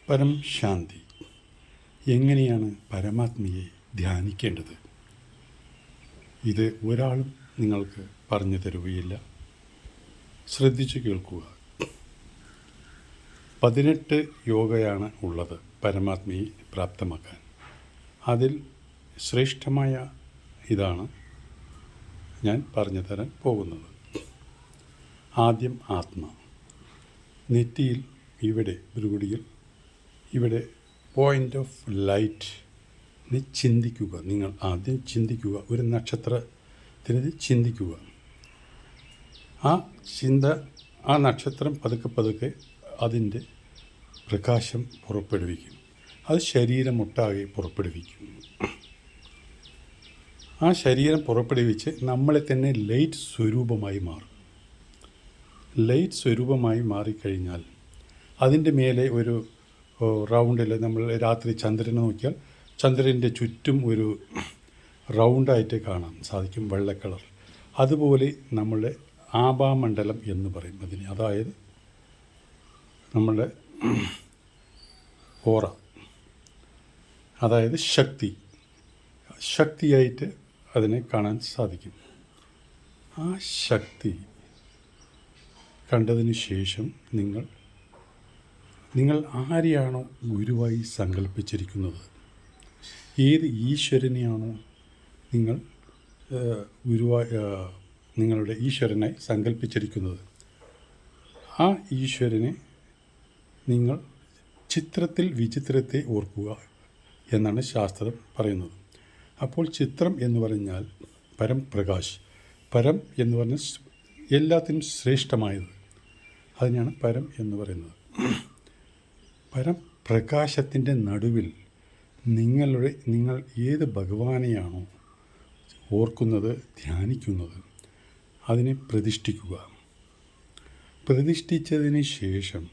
പരം ശാന്തി. എങ്ങനെയാണ് പരമാത്മയെ ധ്യാനിക്കേണ്ടത്? ഇത് ഒരാളും നിങ്ങൾക്ക് പറഞ്ഞു തരുകയില്ല. ശ്രദ്ധിച്ചു കേൾക്കുക. 18 യോഗയാണ് ഉള്ളത് പരമാത്മയെ പ്രാപ്തമാക്കാൻ. അതിൽ ശ്രേഷ്ഠമായ ഇതാണ് ഞാൻ പറഞ്ഞു തരാൻ പോകുന്നത്. ആദ്യം ആത്മ. നെറ്റിയിൽ ഇവിടെ ഭ്രുകുടിയിൽ ഇവിടെ പോയിൻ്റ് ഓഫ് ലൈറ്റ് ചിന്തിക്കുക. നിങ്ങൾ ആദ്യം ചിന്തിക്കുക. ഒരു നക്ഷത്രത്തിന് ചിന്തിക്കുക. ആ നക്ഷത്രം പതുക്കെ അതിൻ്റെ പ്രകാശം പുറപ്പെടുവിക്കും. അത് ശരീരമൊട്ടാകെ പുറപ്പെടുവിക്കും. ആ ശരീരം പുറപ്പെടുവിച്ച് നമ്മളെ തന്നെ ലൈറ്റ് സ്വരൂപമായി മാറും. ലൈറ്റ് സ്വരൂപമായി മാറിക്കഴിഞ്ഞാൽ അതിൻ്റെ മേലെ ഒരു റൗണ്ടിൽ നമ്മൾ രാത്രി ചന്ദ്രനെ നോക്കിയാൽ ചന്ദ്രൻ്റെ ചുറ്റും ഒരു റൗണ്ടായിട്ട് കാണാൻ സാധിക്കും, വെള്ള കളർ. അതുപോലെ നമ്മളുടെ ആഭാമണ്ഡലം എന്ന് പറയും അതിന്. അതായത് നമ്മളുടെ ഓറ, അതായത് ശക്തിയായിട്ട് അതിനെ കാണാൻ സാധിക്കും. ആ ശക്തി കണ്ടതിന് ശേഷം നിങ്ങൾ ആരെയാണോ ഗുരുവായി സങ്കല്പിച്ചിരിക്കുന്നത്, ഏത് ഈശ്വരനെയാണോ നിങ്ങൾ നിങ്ങളുടെ ഈശ്വരനായി സങ്കല്പിച്ചിരിക്കുന്നത്, ആ ഈശ്വരനെ നിങ്ങൾ ചിത്രത്തിൽ വിചിത്രത്തെ ഓർക്കുക എന്നാണ് ശാസ്ത്രം പറയുന്നത്. അപ്പോൾ ചിത്രം എന്ന് പറഞ്ഞാൽ പരംപ്രകാശ്. പരം എന്ന് പറഞ്ഞാൽ എല്ലാത്തിനും ശ്രേഷ്ഠമായത്. അതിനാണ് പരം എന്ന് പറയുന്നത്. പരംപ്രകാശത്തിൻ്റെ നടുവിൽ നിങ്ങൾ ഏത് ഭഗവാനെയാണോ ഓർക്കുന്നത്, ധ്യാനിക്കുന്നത്, അതിനെ പ്രതിഷ്ഠിക്കുക. പ്രതിഷ്ഠിച്ചതിന് ശേഷം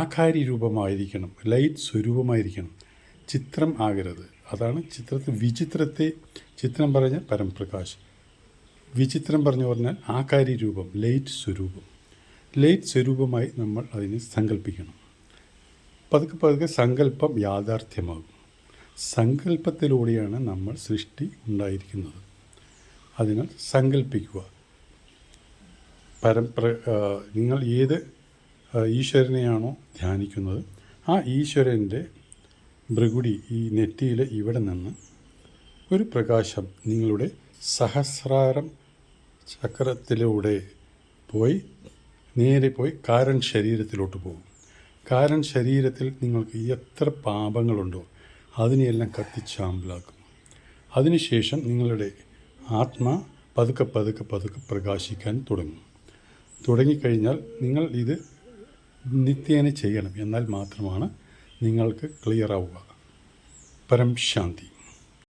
ആകാരി രൂപമായിരിക്കണം, ലൈറ്റ് സ്വരൂപമായിരിക്കണം, ചിത്രം ആകരുത്. അതാണ് ചിത്രം പറഞ്ഞാൽ പരംപ്രകാശ്, വിചിത്രം പറഞ്ഞാൽ ആകാരി രൂപം, ലൈറ്റ് സ്വരൂപം. ലൈറ്റ് സ്വരൂപമായി നമ്മൾ അതിനെ സങ്കല്പിക്കണം. പതുക്കെ സങ്കല്പം യാഥാർത്ഥ്യമാകും. സങ്കല്പത്തിലൂടെയാണ് നമ്മൾ സൃഷ്ടി ഉണ്ടായിരിക്കുന്നത്. അതിനാൽ സങ്കല്പിക്കുക. നിങ്ങൾ ഏത് ഈശ്വരനെയാണോ ധ്യാനിക്കുന്നത്, ആ ഈശ്വരൻ്റെ ഭൃകുടി ഈ നെറ്റിയിൽ ഇവിടെ നിന്ന് ഒരു പ്രകാശം നിങ്ങളുടെ സഹസ്രാരം ചക്രത്തിലൂടെ നേരെ പോയി കാരൺ ശരീരത്തിലോട്ട് പോകും. കാരൺ ശരീരത്തിൽ നിങ്ങൾക്ക് എത്ര പാപങ്ങളുണ്ടോ അതിനെയെല്ലാം കത്തിച്ചാമ്പലാക്കും. അതിനുശേഷം നിങ്ങളുടെ ആത്മാ പതുക്കെ പ്രകാശിക്കാൻ തുടങ്ങിക്കഴിഞ്ഞാൽ നിങ്ങൾ ഇത് നിത്യേന ചെയ്യണം. എന്നാൽ മാത്രമാണ് നിങ്ങൾക്ക് ക്ലിയർ ആവുക. പരം ശാന്തി.